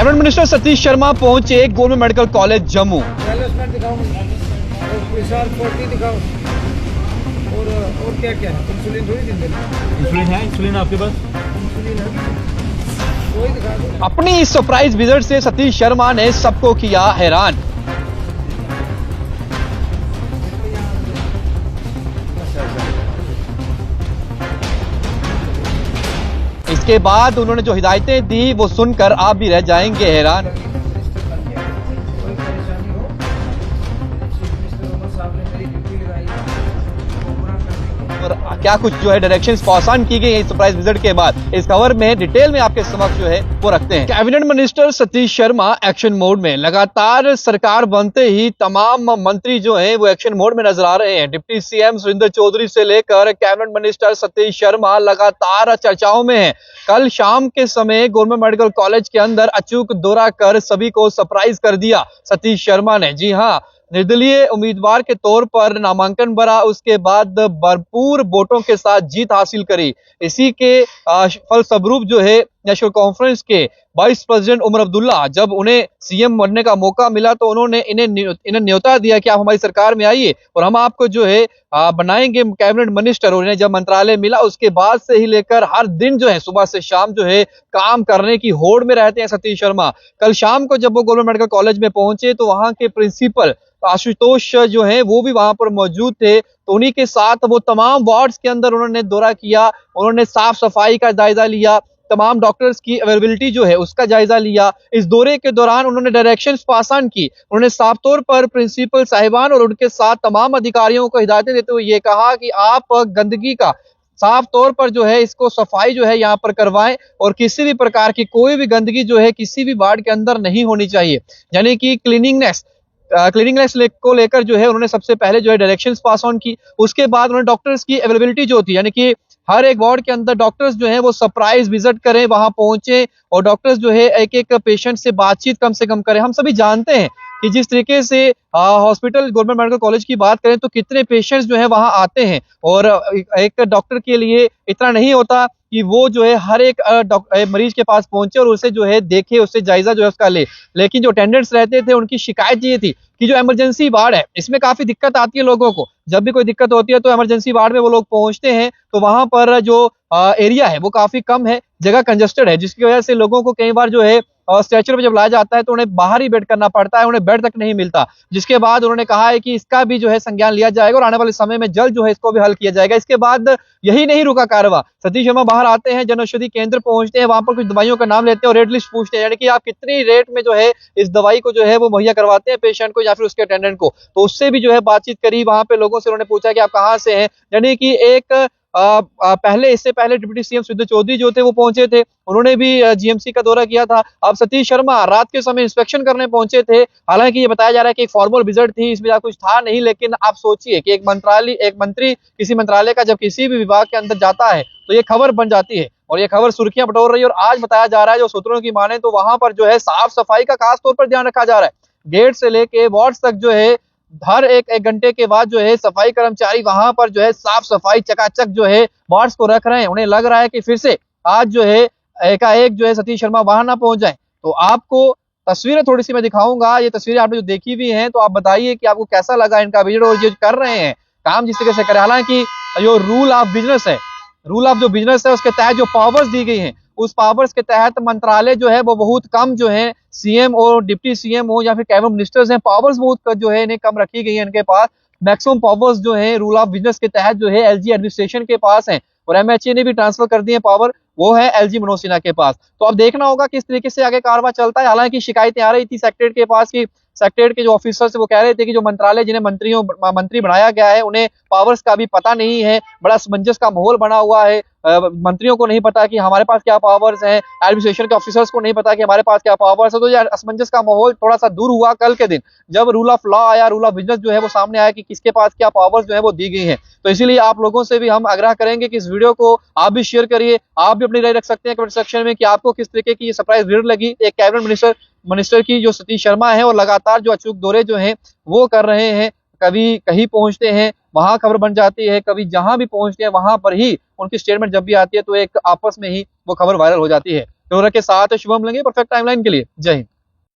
Cabinet minister Satish Sharma पहुंचे government medical college Jammu. और क्या क्या है? इंसुलिन थोड़ी दिन इंसुलिन है? इंसुलिन आपके पास? इंसुलिन है, वही दिखा दो। अपनी इस सरप्राइज विजिट से सतीश शर्मा ने सबको किया हैरान। इसके बाद उन्होंने जो हिदायतें दी वो सुनकर आप भी रह जाएंगे हैरान। कोई परेशानी हो, चीफ मिनिस्टर उमर साहब ने मेरी ड्यूटी लगाई है, वो पूरा कर देंगे। और क्या कुछ जो है डायरेक्शंस पास ऑन की गई है इस सरप्राइज विजिट के बाद, इस खबर में डिटेल में आपके समक्ष जो है वो रखते हैं। Cabinet minister Satish Sharma action mode में। लगातार सरकार बनते ही तमाम मंत्री जो हैं वो एक्शन मोड में नजर आ रहे हैं। डिप्टी सीएम सुरेंद्र चौधरी से लेकर कैबिनेट मिनिस्टर सतीश शर्मा लगातार चर्चाओं में है। कल शाम के समय गवर्नमेंट मेडिकल कॉलेज के अंदर अचूक दौरा कर सभी को सरप्राइज कर दिया सतीश शर्मा ने। जी हाँ, निर्दलीय उम्मीदवार के तौर पर नामांकन भरा, उसके बाद भरपूर वोटों के साथ जीत हासिल करी। इसी के फलस्वरूप जो है नेशनल कॉन्फ्रेंस के वाइस प्रेसिडेंट उमर अब्दुल्ला, जब उन्हें सीएम बनने का मौका मिला तो उन्होंने इन्हें न्योता दिया कि आप हमारी सरकार में आइए और हम आपको जो है बनाएंगे कैबिनेट मिनिस्टर। और इन्हें जब मंत्रालय मिला उसके बाद से ही लेकर हर दिन जो है सुबह से शाम जो है काम करने की होड़ में रहते हैं सतीश शर्मा। कल शाम को जब वो गवर्नमेंट मेडिकल कॉलेज में पहुंचे तो वहां के प्रिंसिपल आशुतोष जो हैं वो भी वहां पर मौजूद थे। तो उन्हीं के साथ वो तमाम वार्ड्स के अंदर उन्होंने दौरा किया, उन्होंने साफ सफाई का जायजा लिया, तमाम डॉक्टर्स की अवेलेबिलिटी जो है उसका जायजा लिया। इस दौरे के दौरान उन्होंने डायरेक्शंस पास ऑन की। उन्होंने साफ तौर पर प्रिंसिपल साहिबान और उनके साथ तमाम अधिकारियों को हिदायतें देते हुए ये कहा कि आप गंदगी का साफ तौर पर जो है इसको सफाई जो है यहाँ पर करवाएं और किसी भी प्रकार की कोई भी गंदगी जो है किसी भी वार्ड के अंदर नहीं होनी चाहिए। यानी कि क्लीनिंगनेस को लेकर जो है उन्होंने सबसे पहले जो है डायरेक्शंस पास ऑन की। उसके बाद उन्होंने डॉक्टर्स की अवेलेबिलिटी जो थी, यानी कि हर एक वार्ड के अंदर डॉक्टर्स जो है वो सरप्राइज विजिट करें, वहां पहुंचे और डॉक्टर्स जो है एक एक पेशेंट से बातचीत कम से कम करें। हम सभी जानते हैं कि जिस तरीके से हॉस्पिटल गवर्नमेंट मेडिकल कॉलेज की बात करें तो कितने पेशेंट्स जो है वहां आते हैं और एक डॉक्टर के लिए इतना नहीं होता कि वो जो है हर एक मरीज के पास पहुंचे और उसे जो है देखे, उससे जायजा जो है उसका ले। लेकिन जो अटेंडेंट्स रहते थे उनकी शिकायत ये थी कि जो इमरजेंसी वार्ड है इसमें काफी दिक्कत आती है लोगों को। जब भी कोई दिक्कत होती है तो इमरजेंसी वार्ड में वो लोग पहुंचते हैं तो वहां पर जो एरिया है वो काफी कम है, जगह कंजेस्टेड है, जिसकी वजह से लोगों को कई बार जो है स्ट्रेचर पे जब लाया जाता है तो उन्हें बाहर ही बेड करना पड़ता है, उन्हें बेड तक नहीं मिलता। जिसके बाद उन्होंने कहा है कि इसका भी जो है संज्ञान लिया जाएगा और आने वाले समय में जल्द जो है इसको भी हल किया जाएगा। इसके बाद यही नहीं रुका कारवा, सतीश शर्मा बाहर आते हैं, जन औषधि केंद्र पहुंचते हैं, वहां पर कुछ दवाइयों का नाम लेते हैं और रेट लिस्ट पूछते हैं, यानी कि आप कितनी रेट में जो है इस दवाई को जो है वो मुहैया करवाते हैं पेशेंट को या फिर उसके अटेंडेंट को। तो उससे भी जो है बातचीत करी, वहां पे लोगों से उन्होंने पूछा कि आप कहाँ से हैं। यानी कि एक इससे पहले डिप्टी सीएम सुरेंद्र चौधरी जो थे वो पहुंचे थे, उन्होंने भी जीएमसी का दौरा किया था। अब सतीश शर्मा रात के समय इंस्पेक्शन करने पहुंचे थे। हालांकि ये बताया जा रहा है कि एक फॉर्मल विजिट थी, इसमें कुछ था नहीं, लेकिन आप सोचिए कि एक मंत्री किसी मंत्रालय का जब किसी भी विभाग के अंदर जाता है तो ये खबर बन जाती है और ये खबर सुर्खियां बटोर रही है। और आज बताया जा रहा है, जो सूत्रों की माने तो वहां पर जो है साफ सफाई का खास तौर पर ध्यान रखा जा रहा है। गेट से लेके वार्ड्स तक जो है हर एक घंटे के बाद जो है सफाई कर्मचारी वहां पर जो है साफ सफाई चकाचक जो है वार्ड्स को रख रहे हैं। उन्हें लग रहा है कि फिर से आज जो है एकाएक जो है सतीश शर्मा वहां ना पहुंच जाए। तो आपको तस्वीरें थोड़ी सी मैं दिखाऊंगा, ये तस्वीरें आपने जो देखी हुई हैं, तो आप बताइए कि आपको कैसा लगा इनका विजिट और ये कर रहे हैं काम जिस तरीके से करें। हालांकि जो रूल ऑफ बिजनेस है उसके तहत जो पावर्स दी गई हैं उस पावर्स के तहत मंत्रालय जो है वो बहुत कम जो है सीएम और डिप्टी सीएम हो या फिर कैबिनेट मिनिस्टर्स हैं, पावर्स बहुत जो है इन्हें कम रखी गई है। इनके पास मैक्सिमम पावर्स जो है रूल ऑफ बिजनेस के तहत जो है एलजी एडमिनिस्ट्रेशन के पास है और एमएचए ने भी ट्रांसफर कर दी है पावर, वो है एलजी मनोज सिन्हा के पास। तो अब देखना होगा किस तरीके से आगे कारवा चलता है। हालांकि शिकायतें आ रही थी सेक्रेटरीट के पास की सेक्रेटरीट के जो ऑफिसर्स वो कह रहे थे कि जो मंत्रालय जिन्हें मंत्री बनाया गया है उन्हें पावर्स का भी पता नहीं है, बड़ा असमंजस का माहौल बना हुआ है। मंत्रियों को नहीं पता कि हमारे पास क्या पावर्स हैं, एडमिनिस्ट्रेशन के ऑफिसर्स को नहीं पता कि हमारे पास क्या पावर्स है। तो ये असमंजस का माहौल थोड़ा सा दूर हुआ कल के दिन जब रूल ऑफ लॉ आया, रूल ऑफ बिजनेस जो है वो सामने आया कि किसके पास क्या पावर्स जो है वो दी गई है। तो इसीलिए आप लोगों से भी हम आग्रह करेंगे कि इस वीडियो को आप भी शेयर करिए, आप भी अपनी राय रख सकते हैं कमेंट सेक्शन में कि आपको किस तरीके की ये सरप्राइज विजिट लगी एक कैबिनेट मिनिस्टर की जो सतीश शर्मा है और लगातार जो अचूक दौरे जो हैं वो कर रहे हैं। कभी कहीं पहुंचते हैं वहां खबर बन जाती है, कभी जहां भी पहुंचते हैं वहां पर ही उनकी स्टेटमेंट जब भी आती है तो एक आपस में ही वो खबर वायरल हो जाती है। कैमरा के साथ शुभम लेंगे परफेक्ट टाइमलाइन के लिए। जय हिंद।